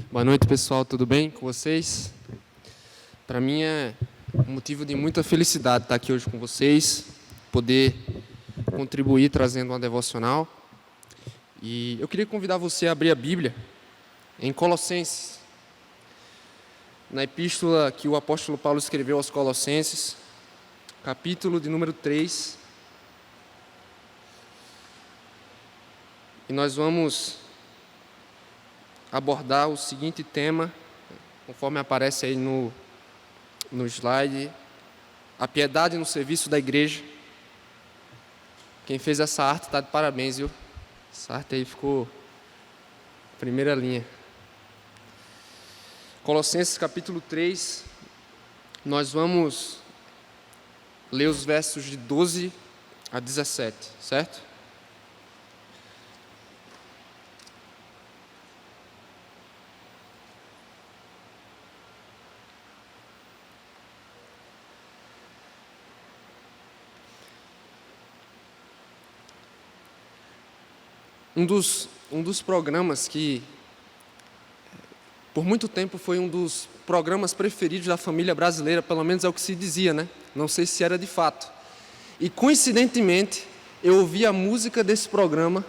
Boa noite, pessoal. Tudo bem com vocês? Para mim é um motivo de muita felicidade estar aqui hoje com vocês, poder contribuir trazendo uma devocional. E eu queria convidar você a abrir a Bíblia em Colossenses, na epístola que o apóstolo Paulo escreveu aos Colossenses, capítulo de número 3. E nós vamos abordar o seguinte tema, conforme aparece aí no slide: a piedade no serviço da igreja. Quem fez essa arte está de parabéns, viu? Essa arte aí ficou primeira linha. Colossenses capítulo 3, nós vamos ler os versos de 12 a 17, certo? Um dos programas que, por muito tempo, foi um dos programas preferidos da família brasileira, pelo menos é o que se dizia, né? Não sei se era de fato. E, coincidentemente, eu ouvi a música desse programa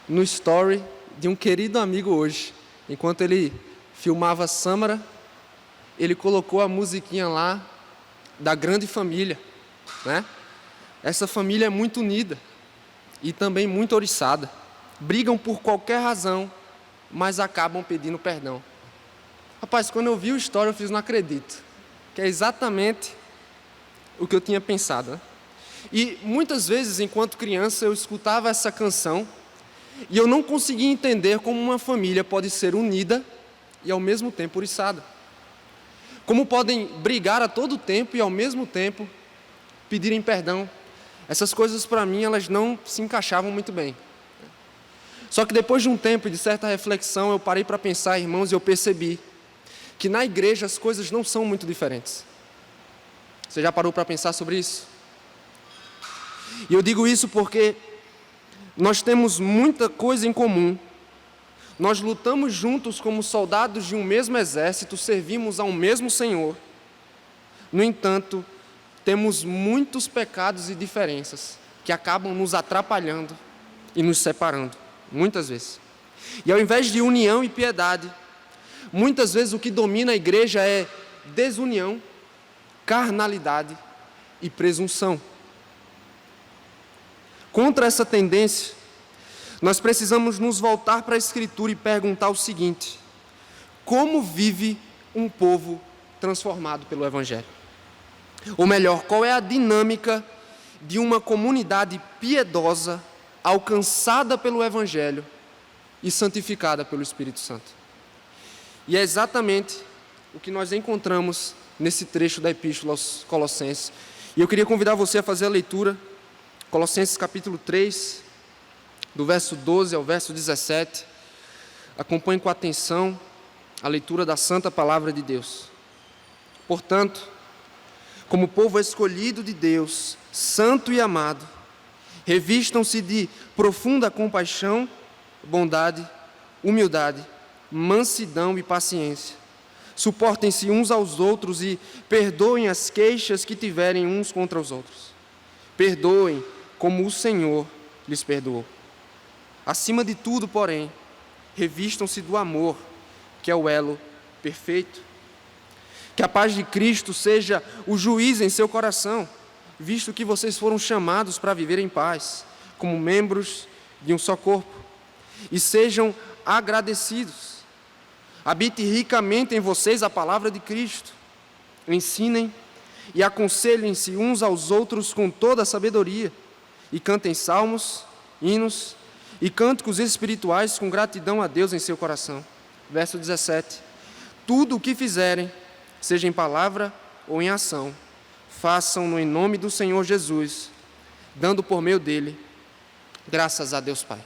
no story de um querido amigo hoje. Enquanto ele filmava Samara, ele colocou a musiquinha lá da Grande Família, né? Essa família é muito unida e também muito oriçada. Brigam por qualquer razão, mas acabam pedindo perdão. Rapaz, quando eu vi o story, eu fiz, não acredito, que é exatamente o que eu tinha pensado, né? E muitas vezes, enquanto criança, eu escutava essa canção e eu não conseguia entender como uma família pode ser unida e ao mesmo tempo oriçada. Como podem brigar a todo tempo e ao mesmo tempo pedirem perdão. Essas coisas, para mim, elas não se encaixavam muito bem. Só que depois de um tempo e de certa reflexão, eu parei para pensar, irmãos, e eu percebi que na igreja as coisas não são muito diferentes. Você já parou para pensar sobre isso? E eu digo isso porque nós temos muita coisa em comum. Nós lutamos juntos como soldados de um mesmo exército, servimos a um mesmo Senhor. No entanto, temos muitos pecados e diferenças que acabam nos atrapalhando e nos separando. Muitas vezes. E ao invés de união e piedade, muitas vezes o que domina a igreja é desunião, carnalidade e presunção. Contra essa tendência, nós precisamos nos voltar para a Escritura e perguntar o seguinte: como vive um povo transformado pelo Evangelho? Ou melhor, qual é a dinâmica de uma comunidade piedosa, alcançada pelo Evangelho e santificada pelo Espírito Santo? E é exatamente o que nós encontramos nesse trecho da Epístola aos Colossenses. E eu queria convidar você a fazer a leitura, Colossenses capítulo 3, do verso 12 ao verso 17. Acompanhe com atenção a leitura da Santa Palavra de Deus. Portanto, como povo escolhido de Deus, santo e amado, revistam-se de profunda compaixão, bondade, humildade, mansidão e paciência. Suportem-se uns aos outros e perdoem as queixas que tiverem uns contra os outros. Perdoem como o Senhor lhes perdoou. Acima de tudo, porém, revistam-se do amor, que é o elo perfeito. Que a paz de Cristo seja o juiz em seu coração, visto que vocês foram chamados para viver em paz, como membros de um só corpo, e sejam agradecidos. Habite ricamente em vocês a palavra de Cristo. Ensinem e aconselhem-se uns aos outros com toda a sabedoria, e cantem salmos, hinos e cânticos espirituais com gratidão a Deus em seu coração. Verso 17. Tudo o que fizerem, seja em palavra ou em ação, façam-no em nome do Senhor Jesus, dando por meio dele graças a Deus Pai.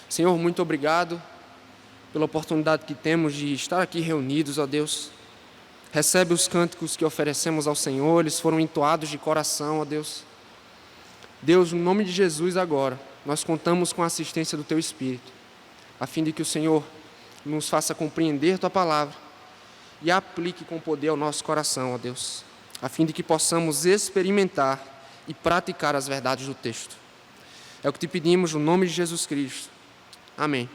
Senhor, muito obrigado pela oportunidade que temos de estar aqui reunidos, ó Deus. Recebe os cânticos que oferecemos ao Senhor, eles foram entoados de coração, ó Deus. Deus, no nome de Jesus agora, nós contamos com a assistência do Teu Espírito, a fim de que o Senhor nos faça compreender Tua palavra e a aplique com poder ao nosso coração, ó Deus, a fim de que possamos experimentar e praticar as verdades do texto. É o que te pedimos no nome de Jesus Cristo. Amém.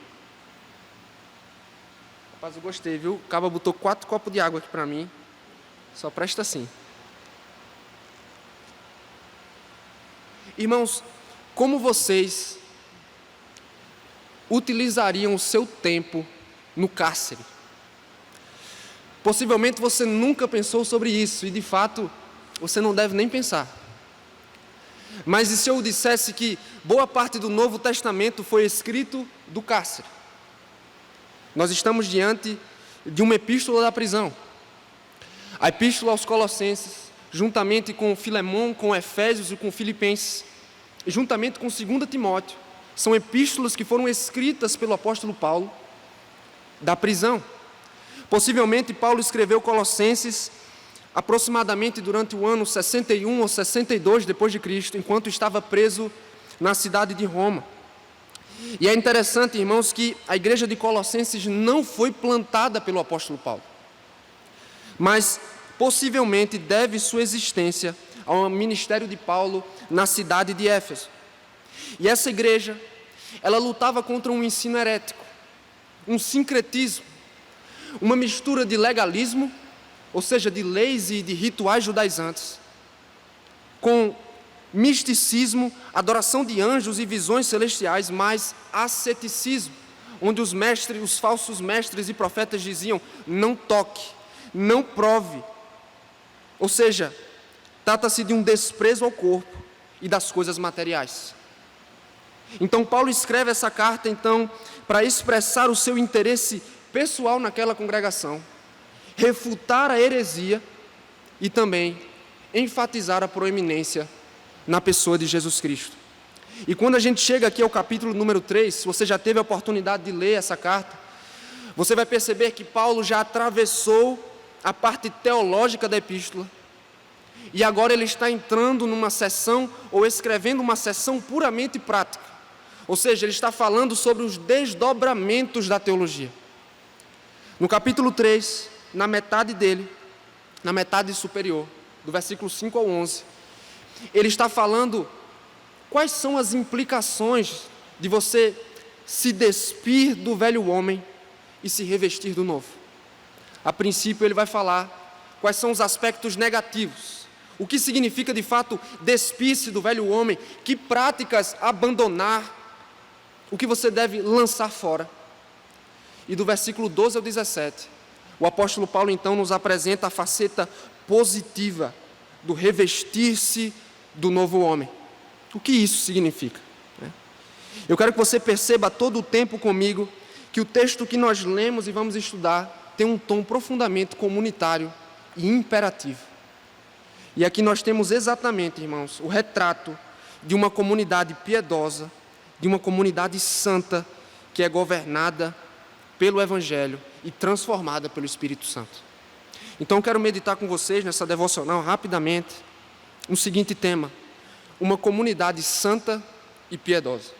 Rapaz, eu gostei, viu? O Caba botou 4 copos de água aqui para mim. Só presta assim. Irmãos, como vocês utilizariam o seu tempo no cárcere? Possivelmente você nunca pensou sobre isso e, de fato, você não deve nem pensar. Mas e se eu dissesse que boa parte do Novo Testamento foi escrito do cárcere? Nós estamos diante de uma epístola da prisão. A epístola aos Colossenses, juntamente com Filemão, com Efésios e com Filipenses, e juntamente com 2 Timóteo, são epístolas que foram escritas pelo apóstolo Paulo da prisão. Possivelmente Paulo escreveu Colossenses aproximadamente durante o ano 61 ou 62 depois de Cristo, enquanto estava preso na cidade de Roma. E é interessante, irmãos, que a igreja de Colossenses não foi plantada pelo apóstolo Paulo, mas possivelmente deve sua existência ao ministério de Paulo na cidade de Éfeso. E essa igreja, ela lutava contra um ensino herético, um sincretismo, uma mistura de legalismo, ou seja, de leis e de rituais judaizantes, com misticismo, adoração de anjos e visões celestiais, mas asceticismo, onde os falsos mestres e profetas diziam: não toque, não prove. Ou seja, trata-se de um desprezo ao corpo e das coisas materiais. Então Paulo escreve essa carta para expressar o seu interesse pessoal naquela congregação, refutar a heresia e também enfatizar a proeminência na pessoa de Jesus Cristo. E quando a gente chega aqui ao capítulo número 3, se você já teve a oportunidade de ler essa carta, você vai perceber que Paulo já atravessou a parte teológica da epístola, e agora ele está entrando numa seção, ou escrevendo uma seção puramente prática. Ou seja, ele está falando sobre os desdobramentos da teologia. No capítulo 3, na metade dele, na metade superior, do versículo 5 ao 11, ele está falando quais são as implicações de você se despir do velho homem e se revestir do novo. A princípio, ele vai falar quais são os aspectos negativos, o que significa de fato despir-se do velho homem, que práticas abandonar, o que você deve lançar fora. E do versículo 12 ao 17, o apóstolo Paulo então nos apresenta a faceta positiva do revestir-se do novo homem. O que isso significa? Eu quero que você perceba todo o tempo comigo que o texto que nós lemos e vamos estudar tem um tom profundamente comunitário e imperativo. E aqui nós temos exatamente, irmãos, o retrato de uma comunidade piedosa, de uma comunidade santa, que é governada pelo Evangelho e transformada pelo Espírito Santo. Então eu quero meditar com vocês nessa devocional rapidamente o seguinte tema: uma comunidade santa e piedosa.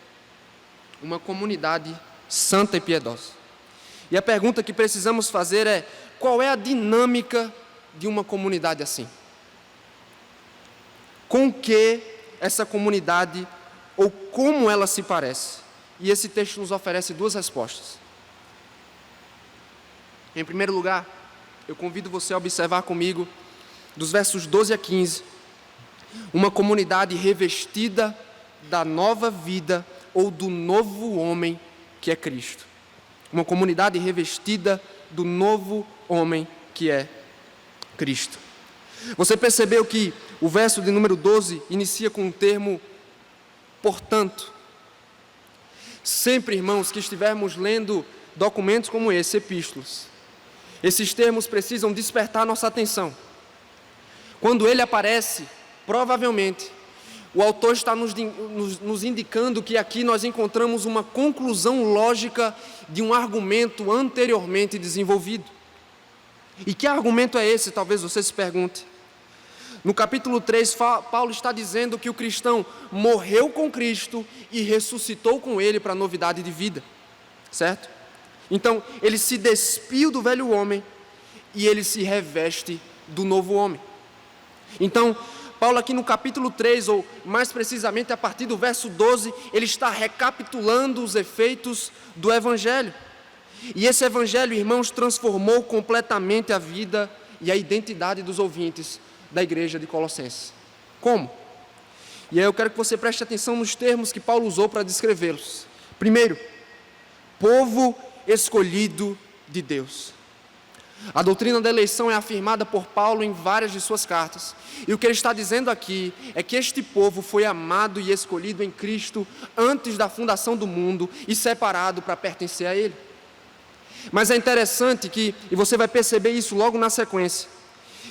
Uma comunidade santa e piedosa. E a pergunta que precisamos fazer é: qual é a dinâmica de uma comunidade assim? Com que essa comunidade, ou como ela se parece? E esse texto nos oferece 2 respostas. Em primeiro lugar, eu convido você a observar comigo, dos versos 12 a 15, uma comunidade revestida da nova vida ou do novo homem que é Cristo. Uma comunidade revestida do novo homem que é Cristo. Você percebeu que o verso de número 12 inicia com o termo portanto. Sempre, irmãos, que estivermos lendo documentos como esse, epístolas, esses termos precisam despertar nossa atenção. Quando ele aparece, provavelmente, o autor está nos indicando que aqui nós encontramos uma conclusão lógica de um argumento anteriormente desenvolvido. E que argumento é esse? Talvez você se pergunte. No capítulo 3, Paulo está dizendo que o cristão morreu com Cristo e ressuscitou com Ele para a novidade de vida, certo? Então, ele se despiu do velho homem e ele se reveste do novo homem. Então, Paulo aqui no capítulo 3, ou mais precisamente a partir do verso 12, ele está recapitulando os efeitos do Evangelho. E esse Evangelho, irmãos, transformou completamente a vida e a identidade dos ouvintes da igreja de Colossenses. Como? E aí eu quero que você preste atenção nos termos que Paulo usou para descrevê-los. Primeiro, povo escolhido de Deus. A doutrina da eleição é afirmada por Paulo em várias de suas cartas. E o que ele está dizendo aqui é que este povo foi amado e escolhido em Cristo antes da fundação do mundo e separado para pertencer a Ele. Mas é interessante que, e você vai perceber isso logo na sequência,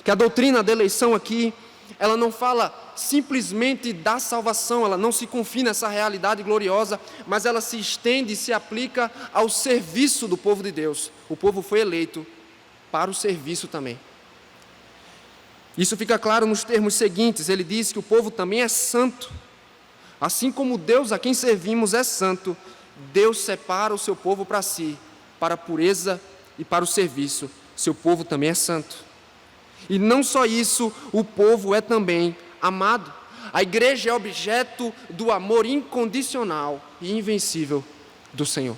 que a doutrina da eleição aqui, ela não fala simplesmente da salvação, ela não se confina nessa realidade gloriosa, mas ela se estende e se aplica ao serviço do povo de Deus. O povo foi eleito para o serviço também. Isso fica claro nos termos seguintes. Ele diz que o povo também é santo. Assim como Deus a quem servimos é santo, Deus separa o seu povo para si, para a pureza e para o serviço. Seu povo também é santo. E não só isso, o povo é também amado. A igreja é objeto do amor incondicional e invencível do Senhor.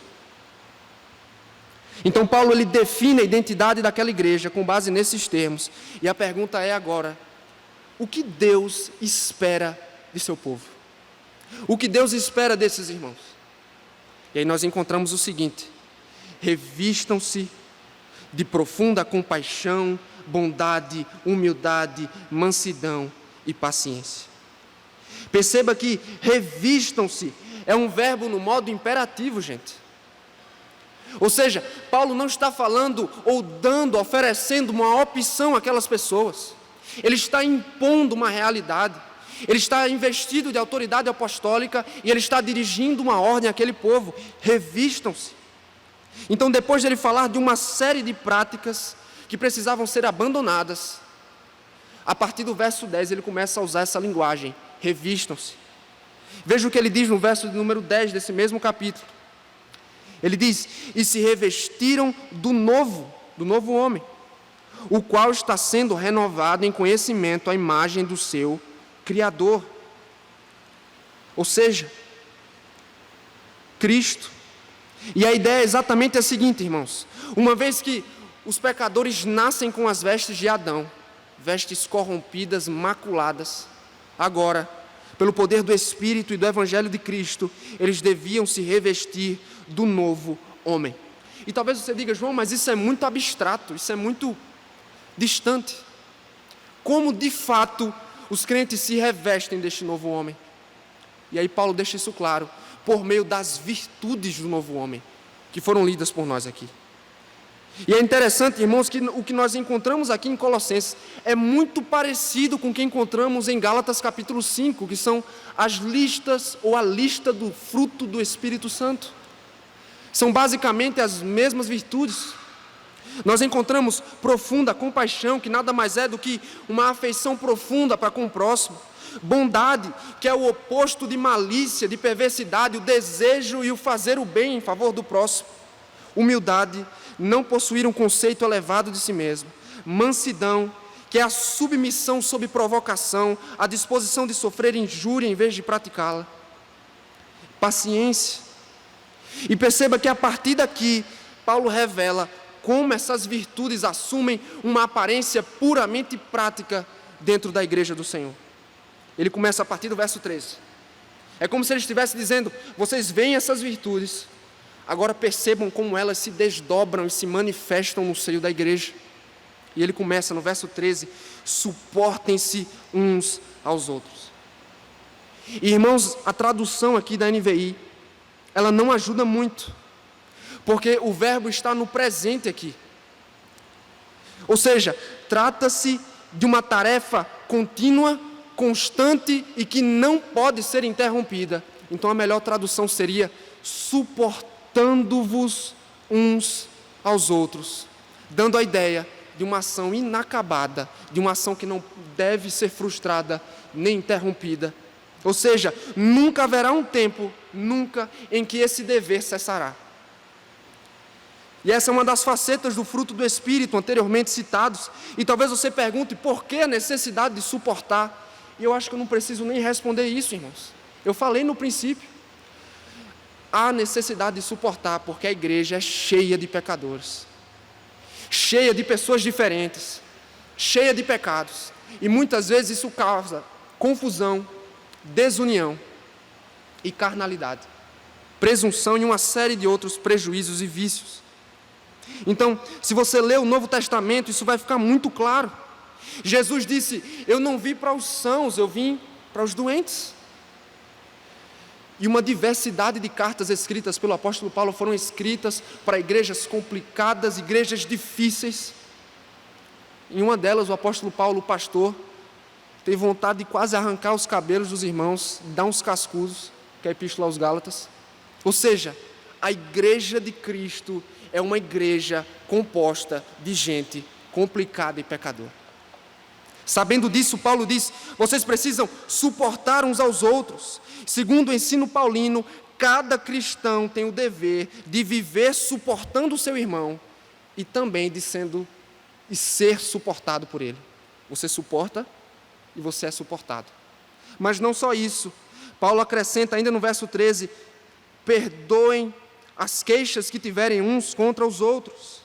Então Paulo ele define a identidade daquela igreja com base nesses termos. E a pergunta é agora: o que Deus espera de seu povo? O que Deus espera desses irmãos? E aí nós encontramos o seguinte: revistam-se de profunda compaixão, bondade, humildade, mansidão e paciência. Perceba que revistam-se é um verbo no modo imperativo, gente. Ou seja, Paulo não está falando ou dando, oferecendo uma opção àquelas pessoas. Ele está impondo uma realidade. Ele está investido de autoridade apostólica e ele está dirigindo uma ordem àquele povo. Revistam-se. Então, depois de ele falar de uma série de práticas que precisavam ser abandonadas, a partir do verso 10 ele começa a usar essa linguagem: revistam-se. Veja o que ele diz no verso de número 10 desse mesmo capítulo. Ele diz: e se revestiram do novo homem, o qual está sendo renovado em conhecimento à imagem do seu Criador. Ou seja, Cristo. E a ideia é exatamente a seguinte, irmãos: uma vez que os pecadores nascem com as vestes de Adão, vestes corrompidas, maculadas, agora, pelo poder do Espírito e do Evangelho de Cristo, eles deviam se revestir do novo homem. E talvez você diga: João, mas isso é muito abstrato, isso é muito distante. Como de fato os crentes se revestem deste novo homem? E aí Paulo deixa isso claro, por meio das virtudes do novo homem, que foram lidas por nós aqui. E é interessante, irmãos, que o que nós encontramos aqui em Colossenses é muito parecido com o que encontramos em Gálatas capítulo 5, que são as listas ou a lista do fruto do Espírito Santo. São basicamente as mesmas virtudes. Nós encontramos profunda compaixão, que nada mais é do que uma afeição profunda para com o próximo. Bondade, que é o oposto de malícia, de perversidade, o desejo e o fazer o bem em favor do próximo. Humildade, não possuir um conceito elevado de si mesmo. Mansidão, que é a submissão sob provocação, a disposição de sofrer injúria em vez de praticá-la. Paciência. E perceba que a partir daqui, Paulo revela como essas virtudes assumem uma aparência puramente prática dentro da igreja do Senhor. Ele começa a partir do verso 13. É como se ele estivesse dizendo: vocês veem essas virtudes, agora percebam como elas se desdobram e se manifestam no seio da igreja. E ele começa no verso 13: suportem-se uns aos outros. E, irmãos, a tradução aqui da NVI, ela não ajuda muito, porque o verbo está no presente aqui. Ou seja, trata-se de uma tarefa contínua, constante e que não pode ser interrompida. Então a melhor tradução seria: suportando-vos uns aos outros, dando a ideia de uma ação inacabada, de uma ação que não deve ser frustrada nem interrompida. Ou seja, nunca haverá um tempo, nunca, em que esse dever cessará. E essa é uma das facetas do fruto do Espírito anteriormente citados. E talvez você pergunte por que a necessidade de suportar. E eu acho que eu não preciso nem responder isso, irmãos. Eu falei no princípio. Há necessidade de suportar porque a igreja é cheia de pecadores, cheia de pessoas diferentes, cheia de pecados. E muitas vezes isso causa confusão, desunião e carnalidade, presunção e uma série de outros prejuízos e vícios. Então, se você ler o Novo Testamento, isso vai ficar muito claro. Jesus disse: eu não vim para os sãos, eu vim para os doentes. E uma diversidade de cartas escritas pelo apóstolo Paulo foram escritas para igrejas complicadas, igrejas difíceis. Em uma delas, o apóstolo Paulo, o pastor, teve vontade de quase arrancar os cabelos dos irmãos, dar uns cascudos, que é a Epístola aos Gálatas. Ou seja, a igreja de Cristo é uma igreja composta de gente complicada e pecadora. Sabendo disso, Paulo diz: vocês precisam suportar uns aos outros. Segundo o ensino paulino, cada cristão tem o dever de viver suportando o seu irmão e também de ser suportado por ele. Você suporta e você é suportado. Mas não só isso. Paulo acrescenta ainda no verso 13: perdoem as queixas que tiverem uns contra os outros.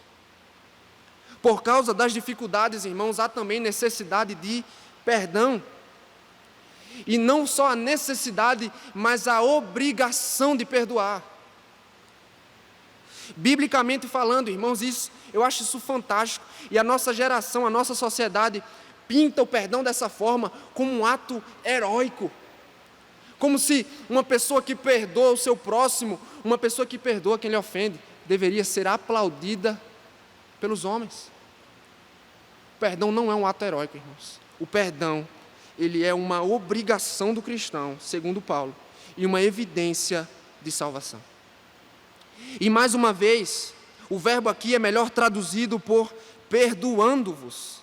Por causa das dificuldades, irmãos, há também necessidade de perdão. E não só a necessidade, mas a obrigação de perdoar. Biblicamente falando, irmãos, eu acho isso fantástico. E a nossa geração, a nossa sociedade, pinta o perdão dessa forma, como um ato heróico. Como se uma pessoa que perdoa o seu próximo, uma pessoa que perdoa quem lhe ofende, deveria ser aplaudida pelos homens. O perdão não é um ato heróico, irmãos. O perdão, ele é uma obrigação do cristão, segundo Paulo, e uma evidência de salvação. E mais uma vez, o verbo aqui é melhor traduzido por perdoando-vos.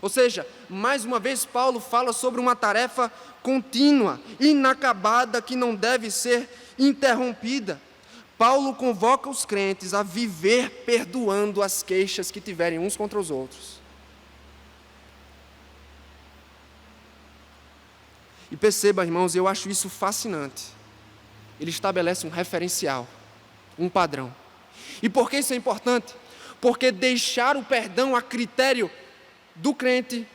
Ou seja, mais uma vez Paulo fala sobre uma tarefa contínua, inacabada, que não deve ser interrompida. Paulo convoca os crentes a viver perdoando as queixas que tiverem uns contra os outros. E perceba, irmãos, eu acho isso fascinante. Ele estabelece um referencial, um padrão. E por que isso é importante? Porque deixar o perdão a critério do crente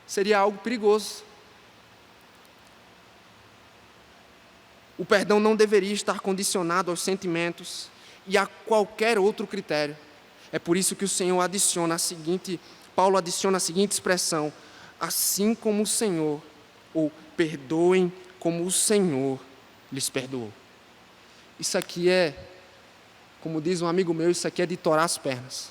seria algo perigoso. O perdão não deveria estar condicionado aos sentimentos e a qualquer outro critério. É por isso que o Senhor Paulo adiciona a seguinte expressão: assim como o Senhor, ou perdoem como o Senhor lhes perdoou. Isso aqui é, como diz um amigo meu, isso aqui é de torar as pernas.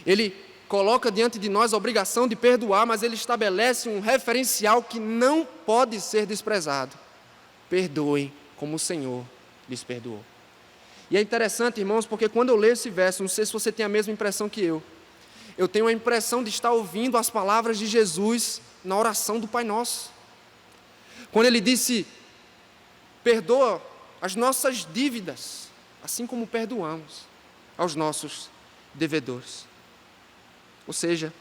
Ele coloca diante de nós a obrigação de perdoar, mas ele estabelece um referencial que não pode ser desprezado. Perdoem como o Senhor lhes perdoou. E é interessante, irmãos, porque quando eu leio esse verso, não sei se você tem a mesma impressão que eu tenho a impressão de estar ouvindo as palavras de Jesus na oração do Pai Nosso. Quando ele disse: perdoa as nossas dívidas, assim como perdoamos aos nossos devedores. Ou seja,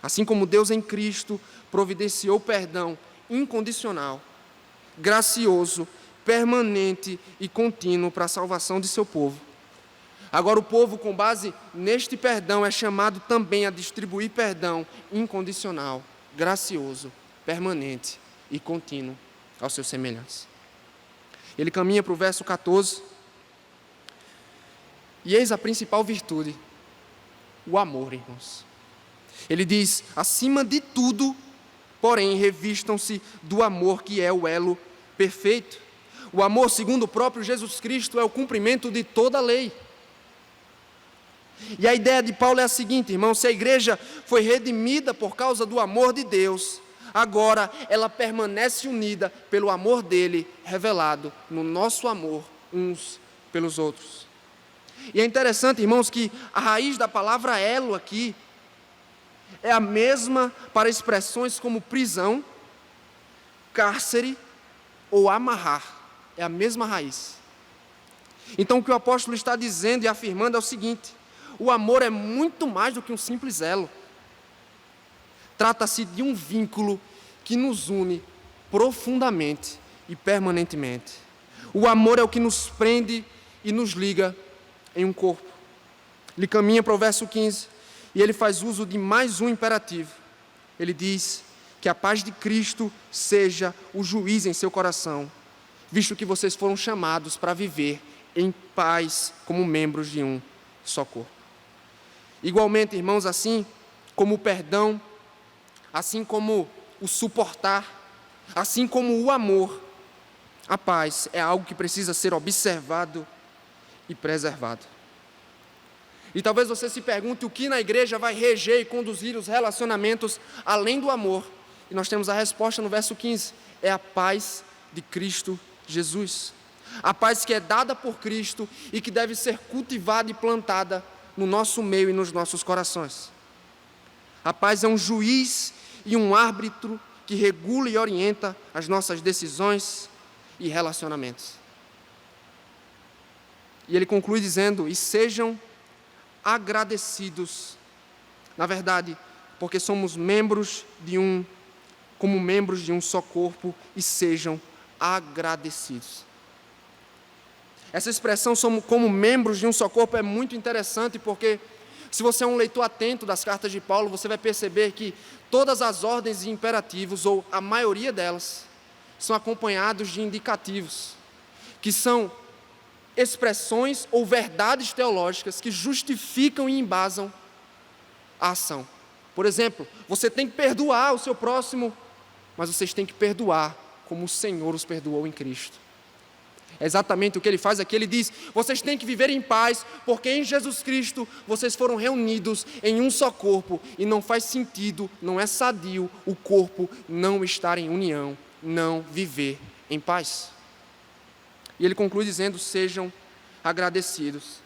assim como Deus em Cristo providenciou perdão incondicional, gracioso, permanente e contínuo para a salvação de seu povo, agora o povo, com base neste perdão, é chamado também a distribuir perdão incondicional, gracioso, permanente e contínuo aos seus semelhantes. Ele caminha para o verso 14. E eis a principal virtude: o amor, irmãos. Ele diz: acima de tudo, porém, revistam-se do amor, que é o elo perfeito. O amor, segundo o próprio Jesus Cristo, é o cumprimento de toda a lei. E a ideia de Paulo é a seguinte, irmãos: se a igreja foi redimida por causa do amor de Deus, agora ela permanece unida pelo amor dele, revelado no nosso amor uns pelos outros. E é interessante, irmãos, que a raiz da palavra elo aqui é a mesma para expressões como prisão, cárcere ou amarrar. É a mesma raiz. Então o que o apóstolo está dizendo e afirmando é o seguinte: o amor é muito mais do que um simples elo. Trata-se de um vínculo que nos une profundamente e permanentemente. O amor é o que nos prende e nos liga em um corpo. Ele caminha para o verso 15 e ele faz uso de mais um imperativo. Ele diz que a paz de Cristo seja o juiz em seu coração, visto que vocês foram chamados para viver em paz como membros de um só corpo. Igualmente, irmãos, assim como o perdão, assim como o suportar, assim como o amor, a paz é algo que precisa ser observado e preservado. E talvez você se pergunte o que na igreja vai reger e conduzir os relacionamentos além do amor. E nós temos a resposta no verso 15: é a paz de Cristo Jesus. A paz que é dada por Cristo e que deve ser cultivada e plantada no nosso meio e nos nossos corações. A paz é um juiz e um árbitro que regula e orienta as nossas decisões e relacionamentos. E ele conclui dizendo: e sejam agradecidos, na verdade, porque somos como membros de um só corpo, e sejam agradecidos. Essa expressão, somos como membros de um só corpo, é muito interessante, porque se você é um leitor atento das cartas de Paulo, você vai perceber que todas as ordens e imperativos, ou a maioria delas, são acompanhados de indicativos, que são expressões ou verdades teológicas que justificam e embasam a ação. Por exemplo, você tem que perdoar o seu próximo, mas vocês têm que perdoar como o Senhor os perdoou em Cristo. É exatamente o que ele faz aqui. Ele diz: vocês têm que viver em paz, porque em Jesus Cristo vocês foram reunidos em um só corpo, e não faz sentido, não é sadio o corpo não estar em união, não viver em paz. E ele conclui dizendo: sejam agradecidos,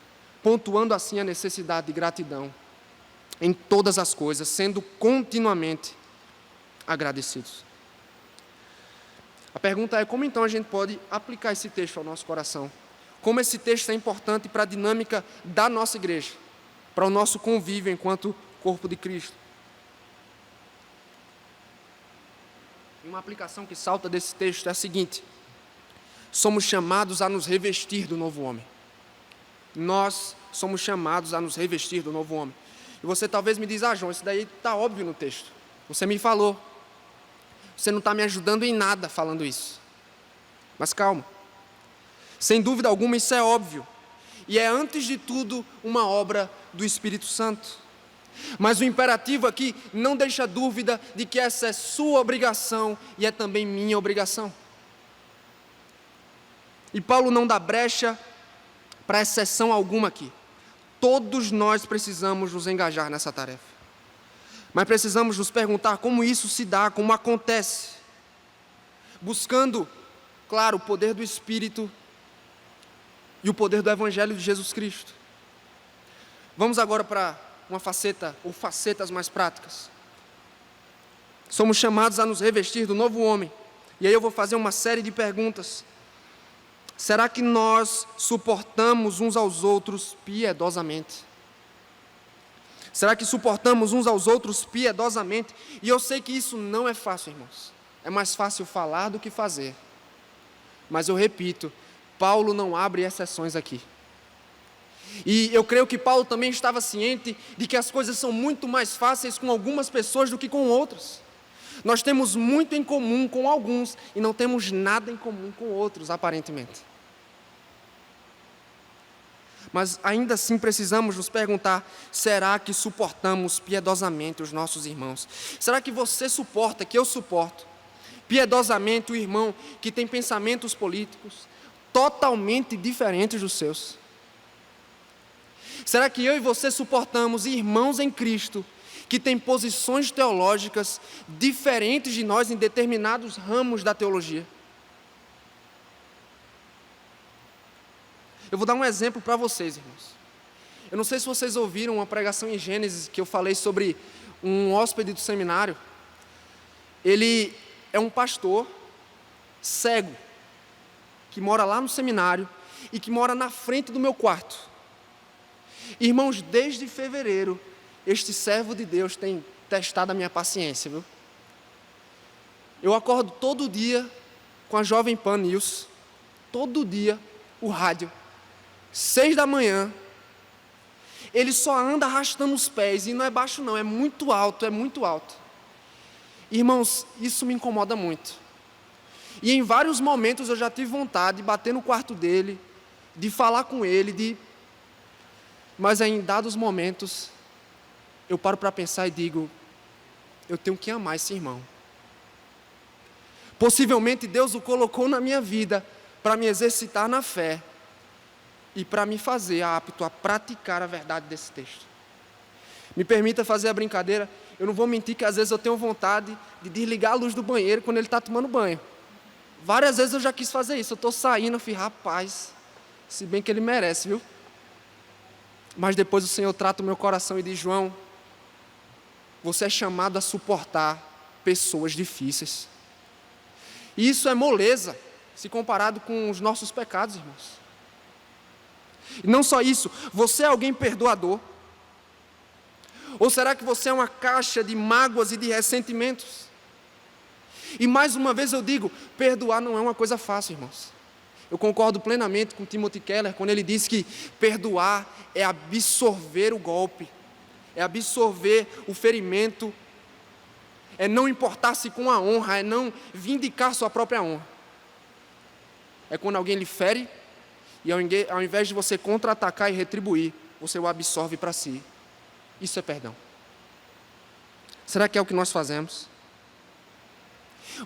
pontuando assim a necessidade de gratidão em todas as coisas, sendo continuamente agradecidos. A pergunta é: como então a gente pode aplicar esse texto ao nosso coração? Como esse texto é importante para a dinâmica da nossa igreja, para o nosso convívio enquanto corpo de Cristo? E uma aplicação que salta desse texto é a seguinte: somos chamados a nos revestir do novo homem. Nós somos chamados a nos revestir do novo homem. E você talvez me diz: João, isso daí está óbvio no texto. Você me falou. Você não está me ajudando em nada falando isso. Mas calma. Sem dúvida alguma, isso é óbvio. E é, antes de tudo, uma obra do Espírito Santo. Mas o imperativo aqui não deixa dúvida de que essa é sua obrigação e é também minha obrigação. E Paulo não dá brecha para exceção alguma aqui. Todos nós precisamos nos engajar nessa tarefa. Mas precisamos nos perguntar como isso se dá, como acontece. Buscando, claro, o poder do Espírito e o poder do Evangelho de Jesus Cristo. Vamos agora para uma faceta, ou facetas mais práticas. Somos chamados a nos revestir do novo homem. E aí eu vou fazer uma série de perguntas. Será que nós suportamos uns aos outros piedosamente? Será que suportamos uns aos outros piedosamente? E eu sei que isso não é fácil, irmãos. É mais fácil falar do que fazer. Mas eu repito, Paulo não abre exceções aqui. E eu creio que Paulo também estava ciente de que as coisas são muito mais fáceis com algumas pessoas do que com outras. Nós temos muito em comum com alguns e não temos nada em comum com outros, aparentemente. Mas ainda assim precisamos nos perguntar: será que suportamos piedosamente os nossos irmãos? Será que você suporta, que eu suporto, piedosamente o irmão que tem pensamentos políticos totalmente diferentes dos seus? Será que eu e você suportamos irmãos em Cristo que têm posições teológicas diferentes de nós em determinados ramos da teologia? Eu vou dar um exemplo para vocês, irmãos. Eu não sei se vocês ouviram uma pregação em Gênesis que eu falei sobre um hóspede do seminário. Ele é um pastor cego que mora lá no seminário e que mora na frente do meu quarto. Irmãos, desde fevereiro, este servo de Deus tem testado a minha paciência, viu? Eu acordo todo dia com a Jovem Pan News, todo dia, o rádio, 6 da manhã, ele só anda arrastando os pés, e não é baixo não, é muito alto, é muito alto. Irmãos, isso me incomoda muito. E em vários momentos eu já tive vontade de bater no quarto dele, de falar com ele, mas em dados momentos, eu paro para pensar e digo, eu tenho que amar esse irmão. Possivelmente Deus o colocou na minha vida para me exercitar na fé e para me fazer apto a praticar a verdade desse texto. Me permita fazer a brincadeira, eu não vou mentir que às vezes eu tenho vontade de desligar a luz do banheiro quando ele está tomando banho. Várias vezes eu já quis fazer isso, eu estou saindo, eu falei, rapaz, se bem que ele merece, viu? Mas depois o Senhor trata o meu coração e diz, João, você é chamado a suportar pessoas difíceis. E isso é moleza, se comparado com os nossos pecados, irmãos. E não só isso, você é alguém perdoador? Ou será que você é uma caixa de mágoas e de ressentimentos? E mais uma vez eu digo, perdoar não é uma coisa fácil, irmãos. Eu concordo plenamente com Timothy Keller, quando ele diz que perdoar é absorver o golpe, é absorver o ferimento, é não importar-se com a honra, é não vindicar sua própria honra. É quando alguém lhe fere, e ao invés de você contra-atacar e retribuir, você o absorve para si. Isso é perdão. Será que é o que nós fazemos?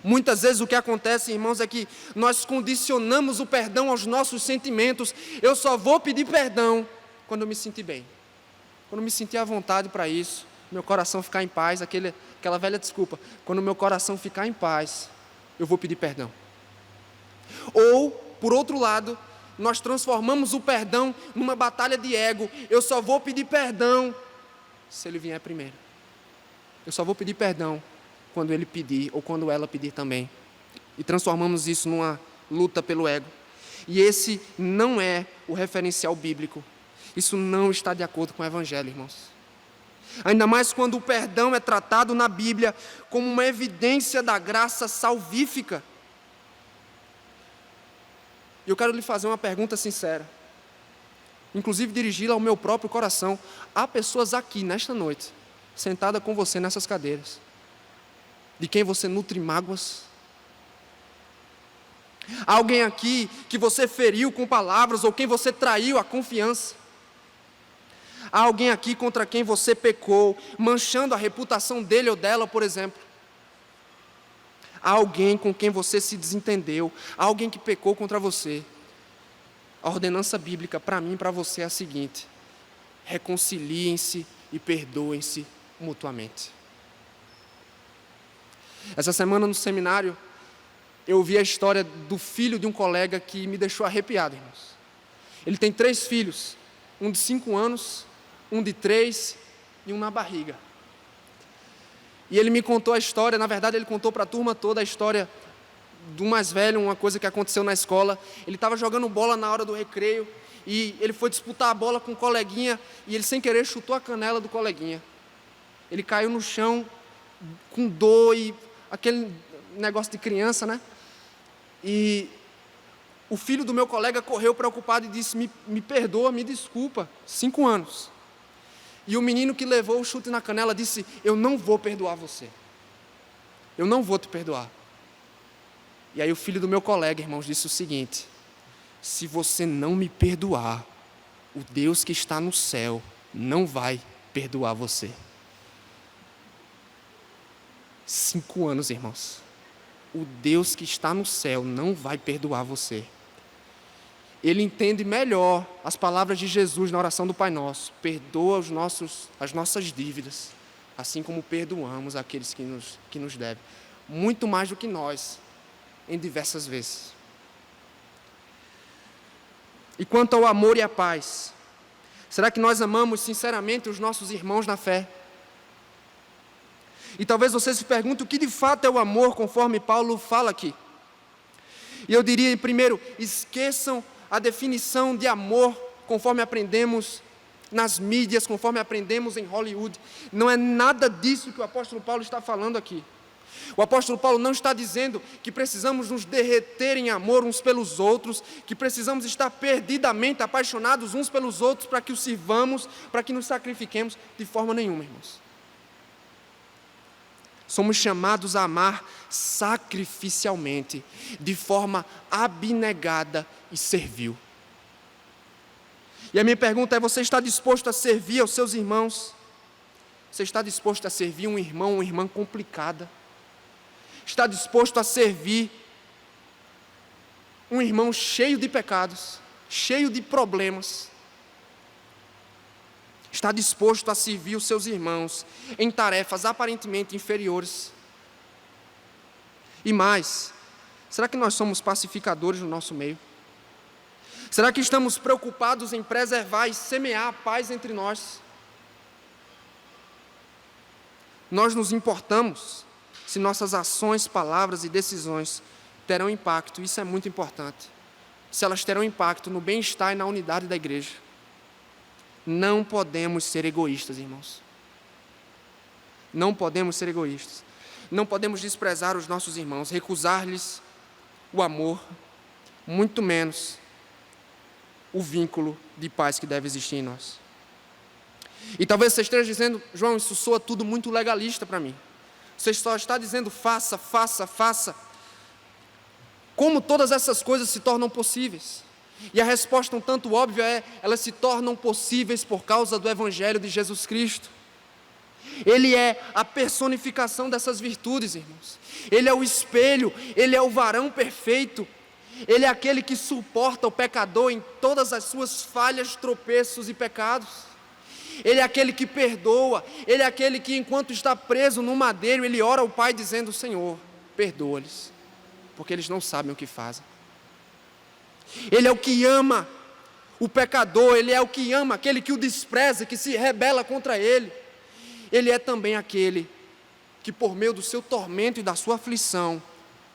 Muitas vezes o que acontece, irmãos, é que nós condicionamos o perdão aos nossos sentimentos. Eu só vou pedir perdão quando eu me sentir bem. Quando eu me sentir à vontade para isso, meu coração ficar em paz, aquela velha desculpa, quando o meu coração ficar em paz, eu vou pedir perdão. Ou, por outro lado, nós transformamos o perdão numa batalha de ego. Eu só vou pedir perdão se ele vier primeiro. Eu só vou pedir perdão quando ele pedir, ou quando ela pedir também. E transformamos isso numa luta pelo ego. E esse não é o referencial bíblico. Isso não está de acordo com o Evangelho, irmãos. Ainda mais quando o perdão é tratado na Bíblia como uma evidência da graça salvífica. E eu quero lhe fazer uma pergunta sincera, inclusive dirigi-la ao meu próprio coração. Há pessoas aqui, nesta noite, sentadas com você nessas cadeiras, de quem você nutre mágoas? Há alguém aqui que você feriu com palavras, ou quem você traiu a confiança? Há alguém aqui contra quem você pecou, manchando a reputação dele ou dela, por exemplo? Há alguém com quem você se desentendeu, há alguém que pecou contra você. A ordenança bíblica para mim e para você é a seguinte: reconciliem-se e perdoem-se mutuamente. Essa semana no seminário, eu ouvi a história do filho de um colega que me deixou arrepiado, irmãos. Ele tem 3 filhos, um de 5 anos, um de 3 e um na barriga. E ele me contou a história, na verdade ele contou para a turma toda a história do mais velho, uma coisa que aconteceu na escola. Ele estava jogando bola na hora do recreio, e ele foi disputar a bola com um coleguinha, e ele sem querer chutou a canela do coleguinha. Ele caiu no chão com dor, e aquele negócio de criança, né? E o filho do meu colega correu preocupado e disse, me perdoa, me desculpa, 5 anos. E o menino que levou o chute na canela disse, eu não vou perdoar você. Eu não vou te perdoar. E aí o filho do meu colega, irmãos, disse o seguinte, se você não me perdoar, o Deus que está no céu não vai perdoar você. 5 anos, irmãos. O Deus que está no céu não vai perdoar você. Ele entende melhor as palavras de Jesus na oração do Pai Nosso. Perdoa as nossas dívidas, assim como perdoamos aqueles que nos devem. Muito mais do que nós, em diversas vezes. E quanto ao amor e à paz, será que nós amamos sinceramente os nossos irmãos na fé? E talvez você se pergunte o que de fato é o amor, conforme Paulo fala aqui. E eu diria, primeiro, esqueçam a definição de amor conforme aprendemos nas mídias, conforme aprendemos em Hollywood. Não é nada disso que o apóstolo Paulo está falando aqui. O apóstolo Paulo não está dizendo que precisamos nos derreter em amor uns pelos outros, que precisamos estar perdidamente apaixonados uns pelos outros para que os sirvamos, para que nos sacrifiquemos, de forma nenhuma, irmãos. Somos chamados a amar sacrificialmente, de forma abnegada e servil. E a minha pergunta é: você está disposto a servir aos seus irmãos? Você está disposto a servir um irmão, uma irmã complicada? Está disposto a servir um irmão cheio de pecados, cheio de problemas? Está disposto a servir os seus irmãos em tarefas aparentemente inferiores? E mais, será que nós somos pacificadores no nosso meio? Será que estamos preocupados em preservar e semear a paz entre nós? Nós nos importamos se nossas ações, palavras e decisões terão impacto, isso é muito importante, se elas terão impacto no bem-estar e na unidade da igreja. Não podemos ser egoístas, irmãos. Não podemos ser egoístas. Não podemos desprezar os nossos irmãos, recusar-lhes o amor, muito menos o vínculo de paz que deve existir em nós. E talvez você esteja dizendo: João, isso soa tudo muito legalista para mim. Você só está dizendo faça, faça, faça. Como todas essas coisas se tornam possíveis? E a resposta um tanto óbvia é: elas se tornam possíveis por causa do Evangelho de Jesus Cristo. Ele é a personificação dessas virtudes, irmãos. Ele é o espelho, ele é o varão perfeito. Ele é aquele que suporta o pecador em todas as suas falhas, tropeços e pecados. Ele é aquele que perdoa. Ele é aquele que, enquanto está preso no madeiro, ele ora ao Pai dizendo: Senhor, perdoa-lhes, porque eles não sabem o que fazem. Ele é o que ama o pecador, ele é o que ama aquele que o despreza, que se rebela contra ele. Ele é também aquele que, por meio do seu tormento e da sua aflição,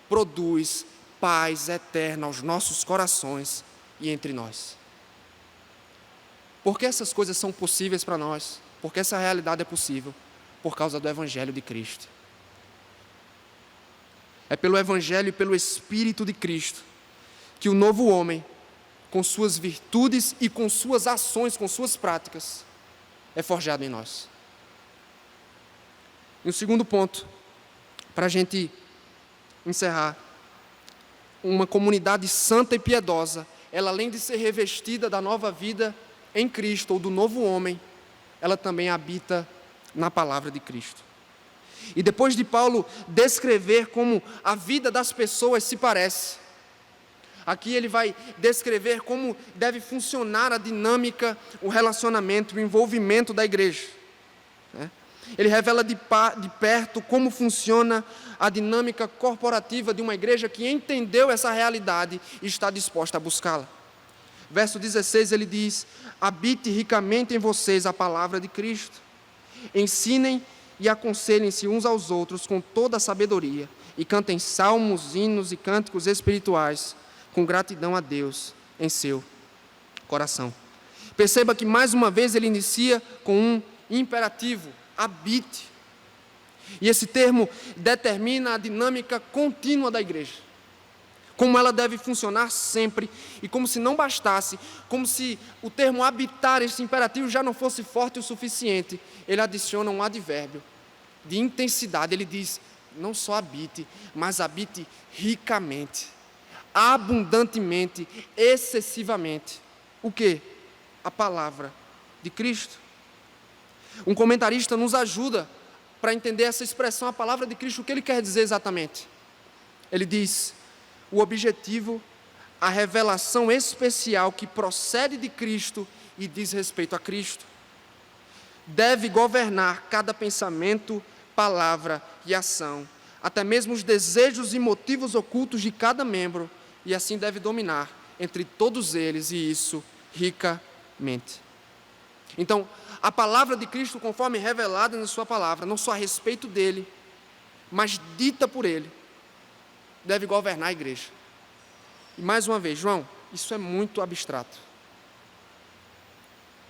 produz paz eterna aos nossos corações e entre nós. Por que essas coisas são possíveis para nós? Porque essa realidade é possível por causa do Evangelho de Cristo. É pelo Evangelho e pelo Espírito de Cristo que o novo homem, com suas virtudes e com suas ações, com suas práticas, é forjado em nós. E o segundo ponto, para a gente encerrar: uma comunidade santa e piedosa, ela, além de ser revestida da nova vida em Cristo, ou do novo homem, ela também habita na palavra de Cristo. E depois de Paulo descrever como a vida das pessoas se parece, aqui ele vai descrever como deve funcionar a dinâmica, o relacionamento, o envolvimento da igreja. Ele revela de perto como funciona a dinâmica corporativa de uma igreja que entendeu essa realidade e está disposta a buscá-la. Verso 16 ele diz: habite ricamente em vocês a palavra de Cristo. Ensinem e aconselhem-se uns aos outros com toda a sabedoria, e cantem salmos, hinos e cânticos espirituais com gratidão a Deus em seu coração. Perceba que mais uma vez ele inicia com um imperativo: habite. E esse termo determina a dinâmica contínua da igreja, como ela deve funcionar sempre, e como se não bastasse, como se o termo habitar, esse imperativo, já não fosse forte o suficiente, ele adiciona um advérbio de intensidade. Ele diz: não só habite, mas habite ricamente, abundantemente, excessivamente. O quê? A palavra de Cristo. Um comentarista nos ajuda para entender essa expressão, a palavra de Cristo, o que ele quer dizer exatamente. Ele diz: o objetivo, a revelação especial que procede de Cristo e diz respeito a Cristo, deve governar cada pensamento, palavra e ação, até mesmo os desejos e motivos ocultos de cada membro, e assim deve dominar entre todos eles, e isso ricamente. Então, a palavra de Cristo, conforme revelada na sua palavra, não só a respeito dele, mas dita por ele, deve governar a igreja. E mais uma vez, João, isso é muito abstrato.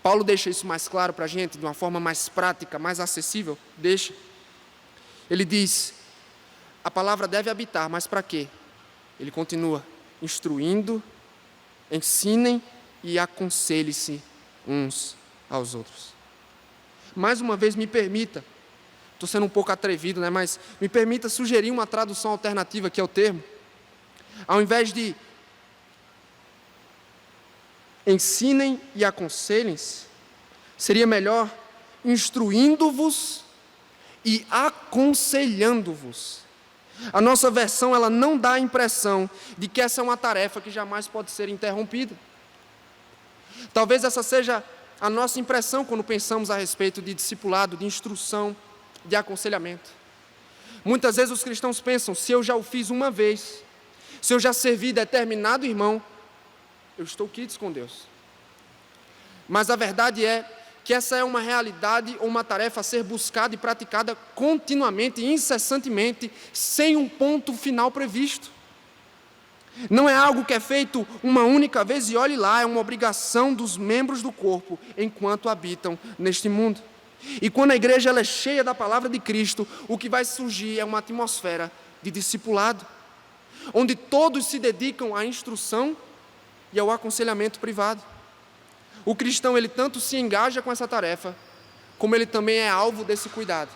Paulo deixa isso mais claro para a gente, de uma forma mais prática, mais acessível. Deixa. Ele diz, a palavra deve habitar, mas para quê? Ele continua, instruindo, ensinem e aconselhem-se uns aos outros. Mais uma vez, me permita, estou sendo um pouco atrevido, né? Mas me permita sugerir uma tradução alternativa aqui ao termo. Ao invés de ensinem e aconselhem-se, seria melhor instruindo-vos e aconselhando-vos. A nossa versão, ela não dá a impressão de que essa é uma tarefa que jamais pode ser interrompida. Talvez essa seja a nossa impressão quando pensamos a respeito de discipulado, de instrução, de aconselhamento. Muitas vezes os cristãos pensam, se eu já o fiz uma vez, se eu já servi determinado irmão, eu estou quites com Deus. Mas a verdade é que essa é uma realidade ou uma tarefa a ser buscada e praticada continuamente, incessantemente, sem um ponto final previsto. Não é algo que é feito uma única vez e olhe lá, é uma obrigação dos membros do corpo enquanto habitam neste mundo. E quando a igreja ela é cheia da palavra de Cristo, o que vai surgir é uma atmosfera de discipulado, onde todos se dedicam à instrução e ao aconselhamento privado. O cristão, ele tanto se engaja com essa tarefa, como ele também é alvo desse cuidado.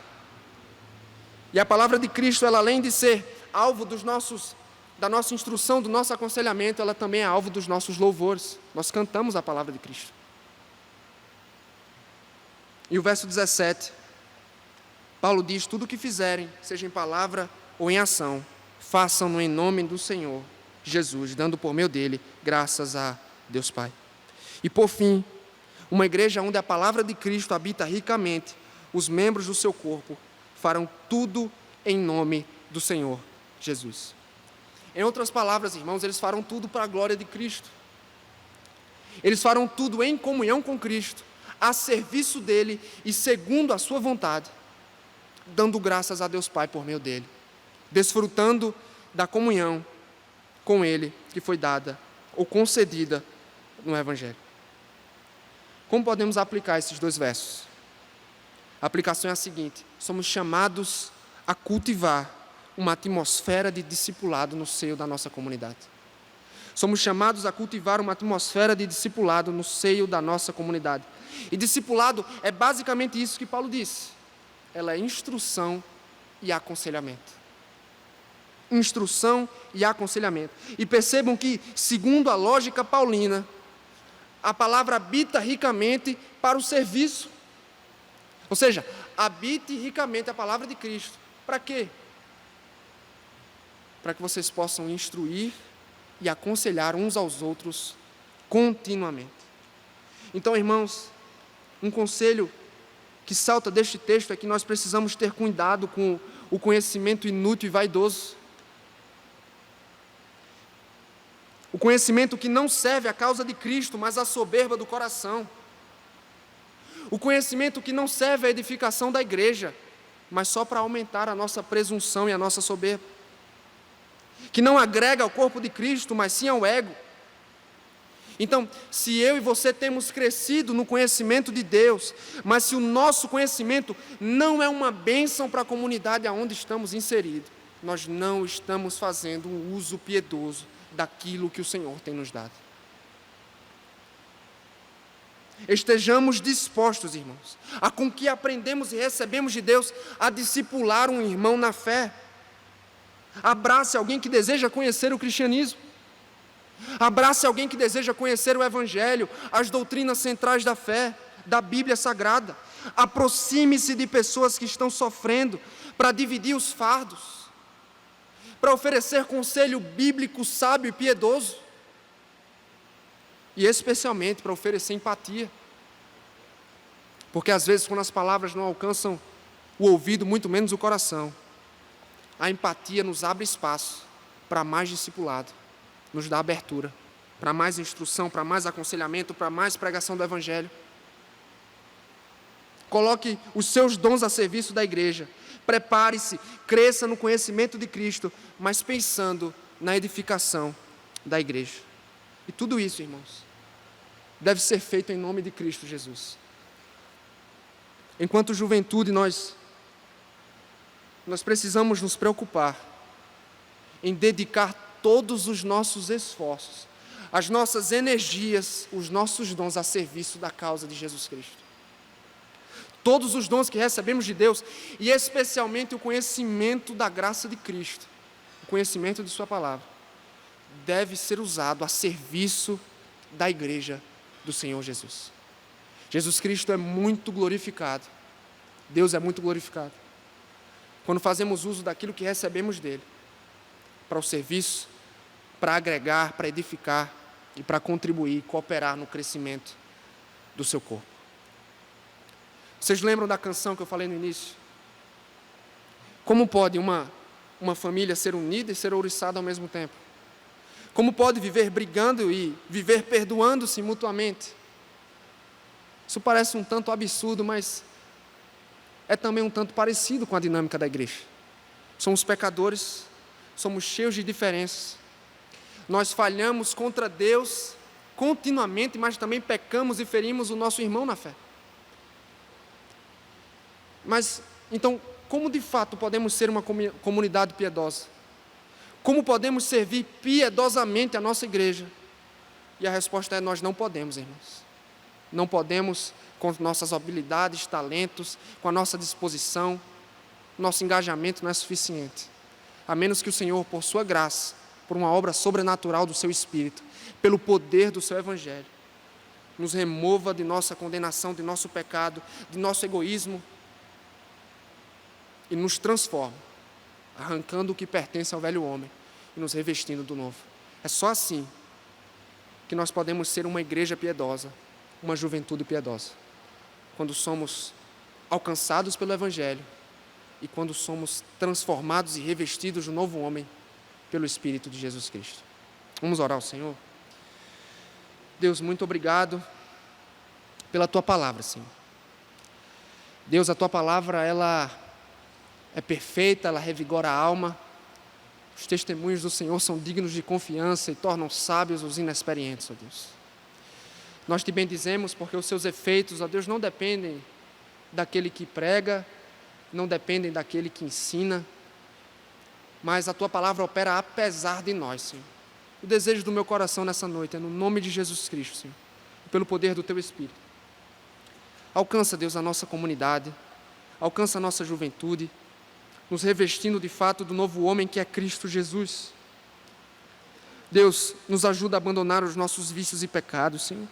E a palavra de Cristo, ela além de ser alvo da nossa instrução, do nosso aconselhamento, ela também é alvo dos nossos louvores. Nós cantamos a palavra de Cristo. E o verso 17, Paulo diz, tudo o que fizerem, seja em palavra ou em ação, façam-no em nome do Senhor Jesus, dando por meio dele graças a Deus Pai. E por fim, uma igreja onde a palavra de Cristo habita ricamente, os membros do seu corpo farão tudo em nome do Senhor Jesus. Em outras palavras, irmãos, eles farão tudo para a glória de Cristo. Eles farão tudo em comunhão com Cristo, a serviço dele e segundo a sua vontade, dando graças a Deus Pai por meio dele, desfrutando da comunhão com ele que foi dada ou concedida no Evangelho. Como podemos aplicar esses dois versos? A aplicação é a seguinte: somos chamados a cultivar uma atmosfera de discipulado no seio da nossa comunidade. Somos chamados a cultivar uma atmosfera de discipulado no seio da nossa comunidade. E discipulado é basicamente isso que Paulo disse. Ela é instrução e aconselhamento. Instrução e aconselhamento. E percebam que, segundo a lógica paulina, a palavra habita ricamente para o serviço. Ou seja, habite ricamente a palavra de Cristo. Para quê? Para que vocês possam instruir e aconselhar uns aos outros continuamente. Então, irmãos, um conselho que salta deste texto é que nós precisamos ter cuidado com o conhecimento inútil e vaidoso. O conhecimento que não serve à causa de Cristo, mas à soberba do coração. O conhecimento que não serve à edificação da igreja, mas só para aumentar a nossa presunção e a nossa soberba. Que não agrega ao corpo de Cristo, mas sim ao ego. Então, se eu e você temos crescido no conhecimento de Deus, mas se o nosso conhecimento não é uma bênção para a comunidade aonde estamos inseridos, nós não estamos fazendo um uso piedoso daquilo que o Senhor tem nos dado. Estejamos dispostos, irmãos, a com que aprendemos e recebemos de Deus, a discipular um irmão na fé. Abrace alguém que deseja conhecer o cristianismo. Abrace alguém que deseja conhecer o Evangelho, as doutrinas centrais da fé, da Bíblia Sagrada. Aproxime-se de pessoas que estão sofrendo, para dividir os fardos, para oferecer conselho bíblico sábio e piedoso, e especialmente para oferecer empatia. Porque às vezes, quando as palavras não alcançam o ouvido, muito menos o coração, a empatia nos abre espaço para mais discipulado, nos dá abertura para mais instrução, para mais aconselhamento, para mais pregação do Evangelho. Coloque os seus dons a serviço da igreja. Prepare-se, cresça no conhecimento de Cristo, mas pensando na edificação da igreja. E tudo isso, irmãos, deve ser feito em nome de Cristo Jesus. Enquanto juventude, nós precisamos nos preocupar em dedicar todos os nossos esforços, as nossas energias, os nossos dons a serviço da causa de Jesus Cristo. Todos os dons que recebemos de Deus, e especialmente o conhecimento da graça de Cristo, o conhecimento de sua palavra, deve ser usado a serviço da igreja do Senhor Jesus. Jesus Cristo é muito glorificado, Deus é muito glorificado, quando fazemos uso daquilo que recebemos dele, para o serviço, para agregar, para edificar e para contribuir, cooperar no crescimento do seu corpo. Vocês lembram da canção que eu falei no início? Como pode uma família ser unida e ser ouriçada ao mesmo tempo? Como pode viver brigando e viver perdoando-se mutuamente? Isso parece um tanto absurdo, mas é também um tanto parecido com a dinâmica da igreja. Somos pecadores, somos cheios de diferenças. Nós falhamos contra Deus continuamente, mas também pecamos e ferimos o nosso irmão na fé. Mas, então, como de fato podemos ser uma comunidade piedosa? Como podemos servir piedosamente a nossa igreja? E a resposta é: nós não podemos, irmãos. Não podemos com nossas habilidades, talentos, com a nossa disposição. Nosso engajamento não é suficiente. A menos que o Senhor, por sua graça, por uma obra sobrenatural do seu Espírito, pelo poder do seu Evangelho, nos remova de nossa condenação, de nosso pecado, de nosso egoísmo, e nos transforma, arrancando o que pertence ao velho homem e nos revestindo do novo. É só assim que nós podemos ser uma igreja piedosa, uma juventude piedosa, quando somos alcançados pelo Evangelho e quando somos transformados e revestidos do novo homem pelo Espírito de Jesus Cristo. Vamos orar ao Senhor? Deus, muito obrigado pela Tua palavra, Senhor. Deus, a Tua palavra, ela é perfeita, ela revigora a alma. Os testemunhos do Senhor são dignos de confiança e tornam sábios os inexperientes, ó Deus. Nós te bendizemos porque os seus efeitos, ó Deus, não dependem daquele que prega, não dependem daquele que ensina, mas a Tua palavra opera apesar de nós, Senhor. O desejo do meu coração nessa noite é no nome de Jesus Cristo, Senhor, e pelo poder do Teu Espírito. Alcança, Deus, a nossa comunidade, alcança a nossa juventude, nos revestindo de fato do novo homem que é Cristo Jesus. Deus, nos ajuda a abandonar os nossos vícios e pecados, Senhor.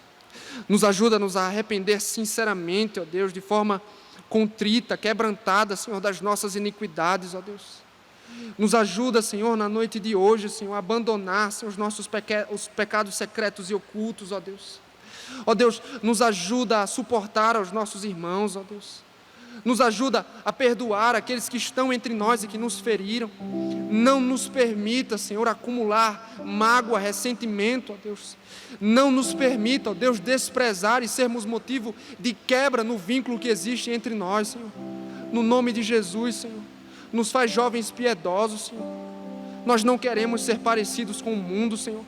Nos ajuda a nos arrepender sinceramente, ó Deus, de forma contrita, quebrantada, Senhor, das nossas iniquidades, ó Deus. Nos ajuda, Senhor, na noite de hoje, Senhor, a abandonar, Senhor, os nossos os pecados secretos e ocultos, ó Deus. Ó Deus, nos ajuda a suportar aos nossos irmãos, ó Deus. Nos ajuda a perdoar aqueles que estão entre nós e que nos feriram. Não nos permita, Senhor, acumular mágoa, ressentimento, ó Deus. Não nos permita, ó Deus, desprezar e sermos motivo de quebra no vínculo que existe entre nós, Senhor. No nome de Jesus, Senhor. Nos faz jovens piedosos, Senhor. Nós não queremos ser parecidos com o mundo, Senhor.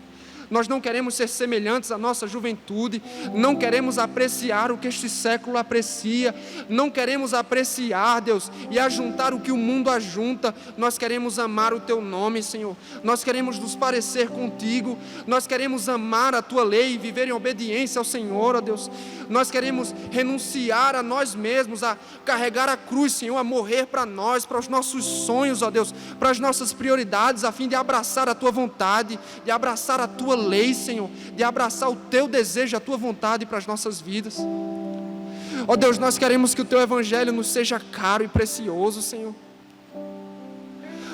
Nós não queremos ser semelhantes à nossa juventude, não queremos apreciar o que este século aprecia, não queremos apreciar, Deus, e ajuntar o que o mundo ajunta. Nós queremos amar o Teu nome, Senhor. Nós queremos nos parecer contigo, nós queremos amar a Tua lei e viver em obediência ao Senhor, ó Deus. Nós queremos renunciar a nós mesmos, a carregar a cruz, Senhor, a morrer para nós, para os nossos sonhos, ó Deus, para as nossas prioridades, a fim de abraçar a Tua vontade, de abraçar a Tua lei, Senhor, de abraçar o Teu desejo, a Tua vontade para as nossas vidas. Ó Deus, nós queremos que o Teu Evangelho nos seja caro e precioso, Senhor.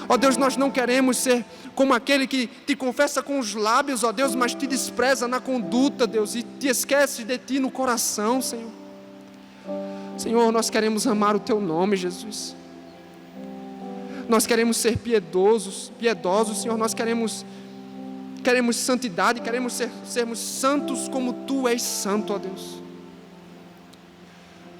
Ó Deus, nós não queremos ser como aquele que te confessa com os lábios, ó Deus, mas te despreza na conduta, Deus, e te esquece de Ti no coração, Senhor. Senhor, nós queremos amar o Teu nome, Jesus. Nós queremos ser piedosos, Senhor. Nós queremos santidade, queremos sermos santos como Tu és santo, ó Deus.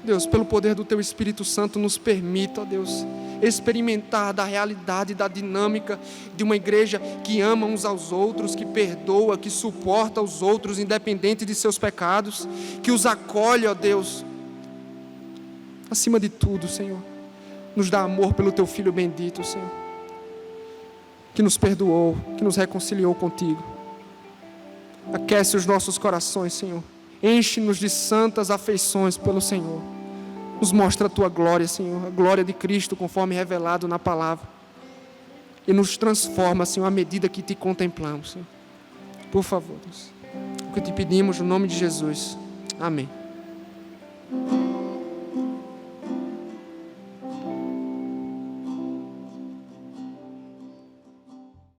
Deus, pelo poder do Teu Espírito Santo, nos permita, ó Deus, experimentar da realidade, da dinâmica de uma igreja que ama uns aos outros, que perdoa, que suporta os outros, independente de seus pecados, que os acolhe, ó Deus. Acima de tudo, Senhor, nos dá amor pelo Teu Filho bendito, Senhor, que nos perdoou, que nos reconciliou contigo. Aquece os nossos corações, Senhor. Enche-nos de santas afeições pelo Senhor. Nos mostra a Tua glória, Senhor, a glória de Cristo, conforme revelado na palavra. E nos transforma, Senhor, à medida que Te contemplamos, Senhor. Por favor, Deus. O que Te pedimos no nome de Jesus. Amém.